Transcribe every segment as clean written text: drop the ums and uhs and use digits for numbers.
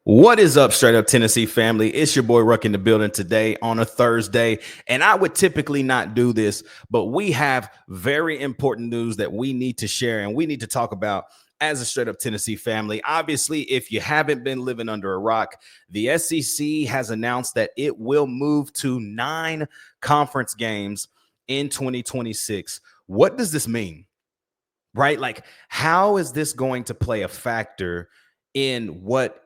What is up, straight up Tennessee family? It's your boy Ruck in the building today on a Thursday. And I would typically not do this, but we have very important news that we need to share and we need to talk about as a straight up Tennessee family. Obviously, if you haven't been living under a rock, the SEC has announced that it will move to 9 conference games in 2026. What does this mean? Right? Like, how is this going to play a factor in what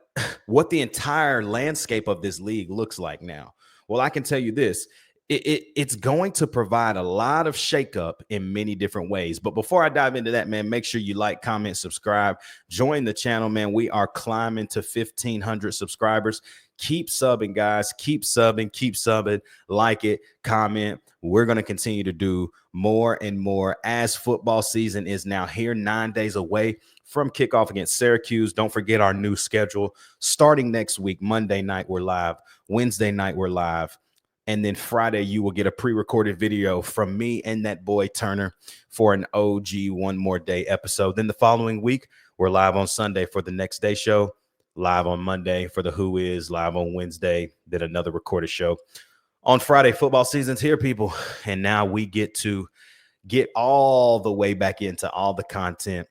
the entire landscape of this league looks like now? Well, I can tell you this. It's going to provide a lot of shakeup in many different ways. But before I dive into that, man, make sure you like, comment, subscribe, join the channel, man. We are climbing to 1,500 subscribers. Keep subbing, guys. Keep subbing, like it, comment. We're going to continue to do more and more as football season is now here, 9 days away from kickoff against Syracuse. Don't forget our new schedule starting next week. Monday night, we're live. Wednesday night, we're live. And then Friday, you will get a pre-recorded video from me and that boy Turner for an OG One More Day episode. Then the following week, we're live on Sunday for the Next Day show, live on Monday for the Who Is, live on Wednesday, then another recorded show. On Friday, football season's here, people. And now we get to get all the way back into all the content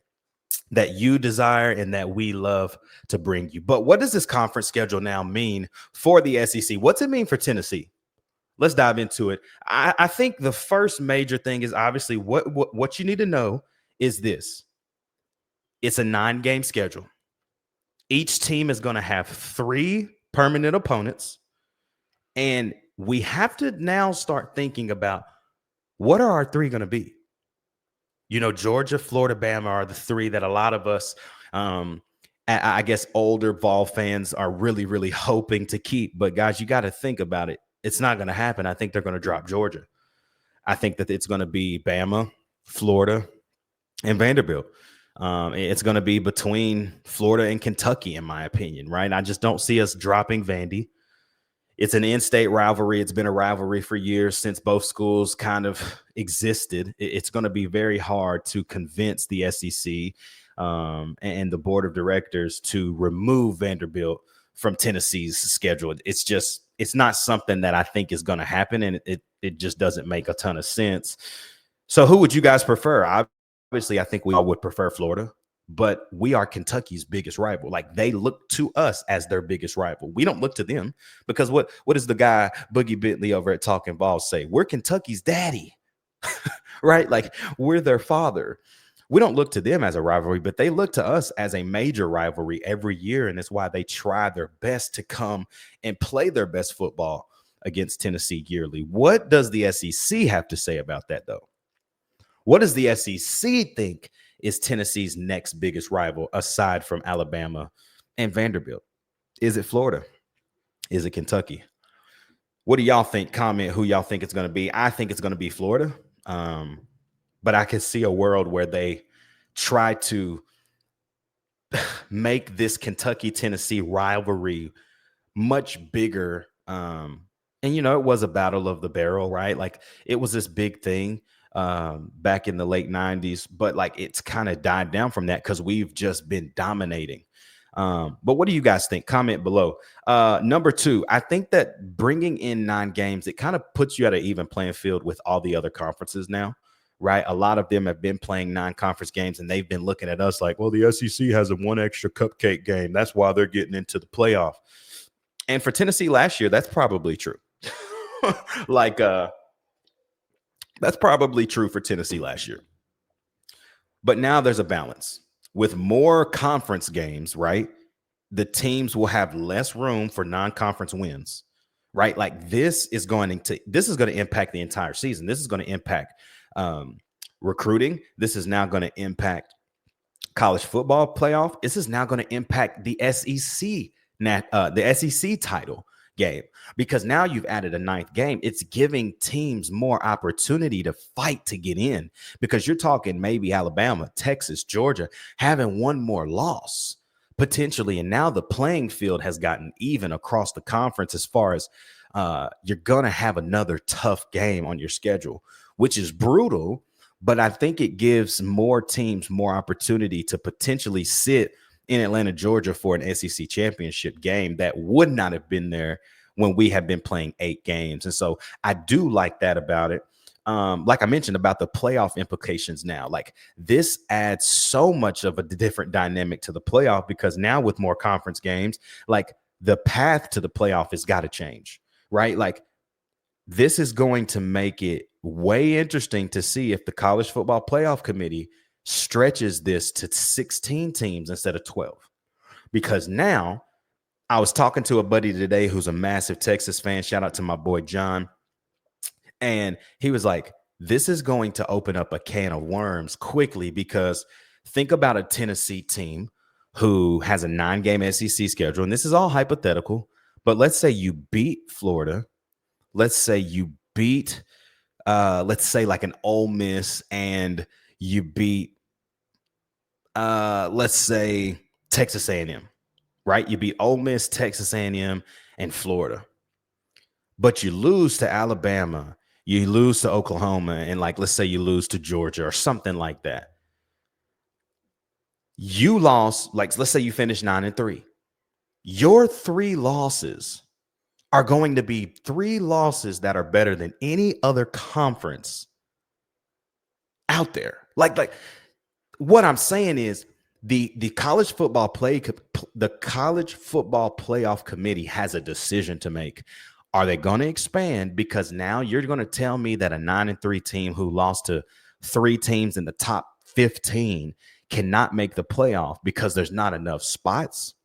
that you desire and that we love to bring you. But what does this conference schedule now mean for the SEC? What's it mean for Tennessee? Let's dive into it. I think the first major thing is obviously what you need to know is this. It's a 9-game schedule. Each team is going to have 3 permanent opponents. And we have to now start thinking about what are our 3 going to be? You know, Georgia, Florida, Bama are the 3 that a lot of us, I guess, older Vol fans are really, really hoping to keep. But guys, you got to think about it. It's not going to happen. I think they're going to drop Georgia. I think that it's going to be Bama, Florida, and Vanderbilt. It's going to be between Florida and Kentucky, in my opinion, right? I just don't see us dropping Vandy. It's an in-state rivalry. It's been a rivalry for years since both schools kind of existed. It's going to be very hard to convince the SEC and the board of directors to remove Vanderbilt from Tennessee's schedule. It's not something that I think is going to happen, and it just doesn't make a ton of sense. So who would you guys prefer? Obviously, I think we all would prefer Florida, but we are Kentucky's biggest rival. Like, they look to us as their biggest rival. We don't look to them because what does the guy Boogie Bentley over at Talking Balls say? We're Kentucky's daddy, right? Like, we're their father. We don't look to them as a rivalry, but they look to us as a major rivalry every year. And it's why they try their best to come and play their best football against Tennessee yearly. What does the SEC have to say about that, though? What does the SEC think is Tennessee's next biggest rival aside from Alabama and Vanderbilt? Is it Florida? Is it Kentucky? What do y'all think? Comment who y'all think it's going to be. I think it's going to be Florida. But I can see a world where they try to make this Kentucky-Tennessee rivalry much bigger. And, you know, it was a battle of the barrel, right? Like, it was this big thing back in the late 90s. But, like, it's kind of died down from that because we've just been dominating. But what do you guys think? Comment below. Number 2, I think that bringing in 9 games, it kind of puts you at an even playing field with all the other conferences now. Right. A lot of them have been playing 9 conference games and they've been looking at us like, well, the SEC has a 1 extra cupcake game. That's why they're getting into the playoff. And for Tennessee last year, that's probably true. That's probably true for Tennessee last year. But now there's a balance with more conference games. Right. The teams will have less room for non-conference wins. Right. Like, this is going to impact the entire season. This is going to impact recruiting. This is now going to impact college football playoff. This is now going to impact the SEC title game, because now you've added a 9th game. It's giving teams more opportunity to fight to get in, because you're talking maybe Alabama, Texas, Georgia having 1 more loss potentially. And now the playing field has gotten even across the conference as far as you're going to have another tough game on your schedule, which is brutal. But I think it gives more teams more opportunity to potentially sit in Atlanta, Georgia for an SEC championship game that would not have been there when we have been playing 8 games. And so I do like that about it. Like I mentioned about the playoff implications now, like this adds so much of a different dynamic to the playoff, because now with more conference games, like the path to the playoff has got to change, right? Like this is going to make it way interesting to see if the college football playoff committee stretches this to 16 teams instead of 12. Because now I was talking to a buddy today who's a massive Texas fan. Shout out to my boy John. And he was like, this is going to open up a can of worms quickly, because think about a Tennessee team who has a 9-game SEC schedule. And this is all hypothetical, but let's say you beat Florida. Let's say you beat, let's say like an Ole Miss, and you beat, let's say Texas A&M, right? You beat Ole Miss, Texas A&M, and Florida. But you lose to Alabama, you lose to Oklahoma, and like, let's say you lose to Georgia or something like that. You lost, like, let's say you finish 9-3. Your 3 losses are going to be 3 losses that are better than any other conference out there. Like what I'm saying is the college football playoff committee has a decision to make. Are they going to expand? Because now you're going to tell me that a 9-3 team who lost to 3 teams in the top 15 cannot make the playoff because there's not enough spots?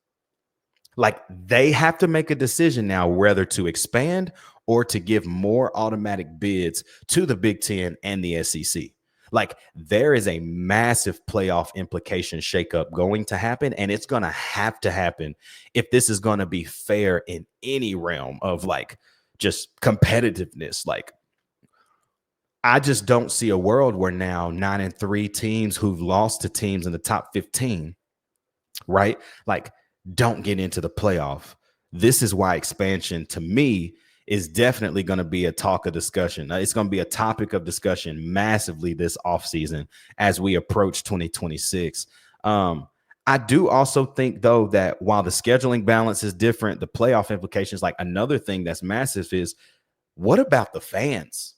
Like, they have to make a decision now whether to expand or to give more automatic bids to the Big Ten and the SEC. Like, there is a massive playoff implication shakeup going to happen, and it's going to happen if this is going to be fair in any realm of like just competitiveness. Like, I just don't see a world where now 9-3 teams who've lost to teams in the top 15, right? Like, don't get into the playoff. This is why expansion, to me, is definitely going to be a talk of discussion. It's going to be a topic of discussion massively this offseason as we approach 2026. I do also think, though, that while the scheduling balance is different, the playoff implications, like another thing that's massive is, what about the fans?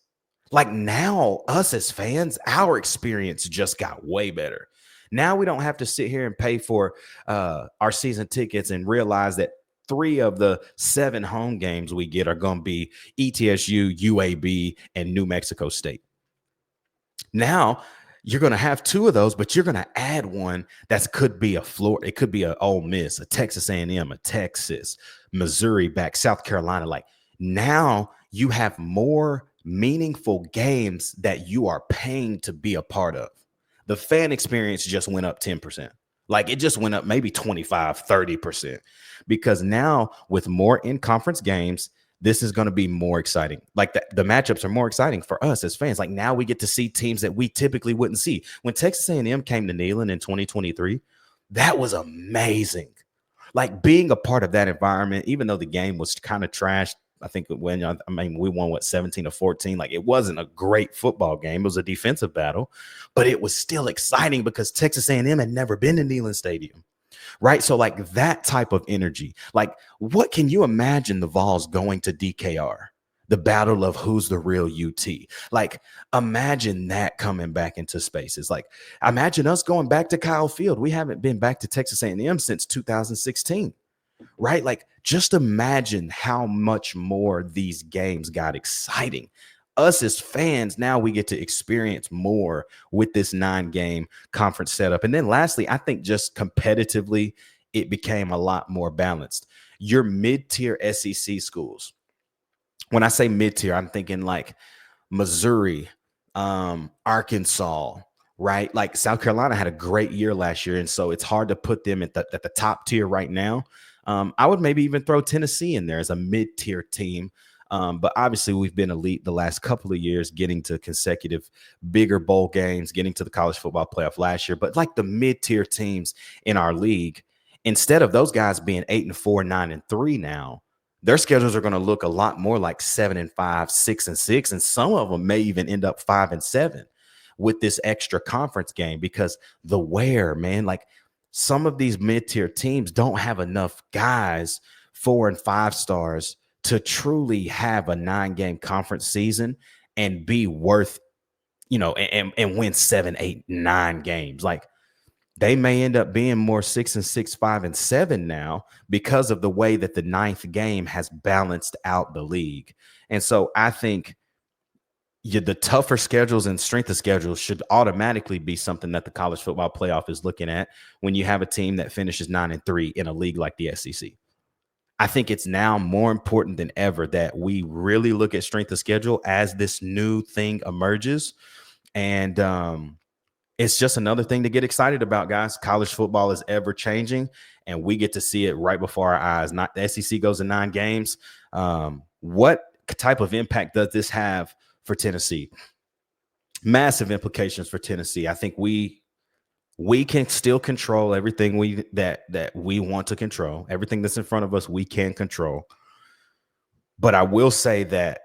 Like, now us as fans, our experience just got way better. Now we don't have to sit here and pay for our season tickets and realize that 3 of the 7 home games we get are going to be ETSU, UAB, and New Mexico State. Now you're going to have 2 of those, but you're going to add one that could be a Florida, it could be a Ole Miss, a Texas A&M, a Texas, Missouri back, South Carolina. Like, now you have more meaningful games that you are paying to be a part of. The fan experience just went up 10%. Like, it just went up maybe 25, 30%, because now with more in-conference games, this is going to be more exciting. Like, the matchups are more exciting for us as fans. Like, now we get to see teams that we typically wouldn't see. When Texas A&M came to Neyland in 2023, that was amazing. Like, being a part of that environment, even though the game was kind of trashed, I think we won 17-14. Like, it wasn't a great football game. It was a defensive battle, but it was still exciting because Texas A&M had never been to Neyland Stadium, right? So like that type of energy, like, what can you imagine the Vols going to DKR, the battle of who's the real UT? Like, imagine that coming back into spaces. Like, imagine us going back to Kyle Field. We haven't been back to Texas A&M since 2016. Right? Like, just imagine how much more these games got exciting. Us as fans, now we get to experience more with this 9-game conference setup. And then lastly, I think just competitively, it became a lot more balanced. Your mid-tier SEC schools, when I say mid-tier, I'm thinking like Missouri, Arkansas, right? Like, South Carolina had a great year last year, and so it's hard to put them at the top tier right now. I would maybe even throw Tennessee in there as a mid-tier team. But obviously we've been elite the last couple of years, getting to consecutive bigger bowl games, getting to the college football playoff last year. But like the mid-tier teams in our league, instead of those guys being 8-4, 9-3 now, their schedules are going to look a lot more like 7-5, 6-6. And some of them may even end up 5-7 with this extra conference game, because the wear, man, like, some of these mid-tier teams don't have enough guys, 4 and 5 stars, to truly have a 9-game conference season and be worth, and win 7, 8, 9 games. Like, they may end up being more 6 and 6, 5 and 7 now because of the way that the ninth game has balanced out the league. And so I think the tougher schedules and strength of schedules should automatically be something that the college football playoff is looking at when you have a team that finishes 9 and 3 in a league like the SEC. I think it's now more important than ever that we really look at strength of schedule as this new thing emerges. And it's just another thing to get excited about, guys. College football is ever changing, and we get to see it right before our eyes. Not the SEC goes to 9 games. What type of impact does this have for Tennessee? Massive implications for Tennessee. I think we can still control everything that we want to control. Everything that's in front of us, we can control. But I will say that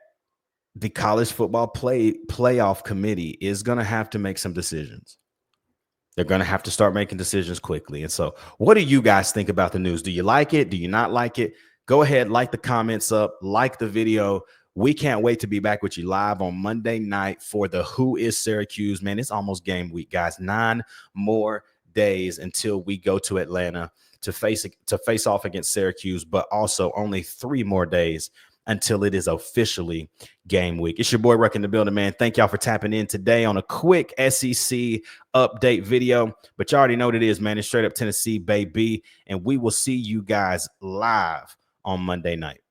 the college football playoff committee is going to have to make some decisions. They're going to have to start making decisions quickly. And so what do you guys think about the news? Do you like it? Do you not like it? Go ahead, like the comments up, like the video. We can't wait to be back with you live on Monday night for the Who is Syracuse. Man, it's almost game week, guys. 9 more days until we go to Atlanta to face off against Syracuse, but also only 3 more days until it is officially game week. It's your boy Ruck in the building, man. Thank y'all for tapping in today on a quick SEC update video. But you already know what it is, man. It's straight up Tennessee, baby. And we will see you guys live on Monday night.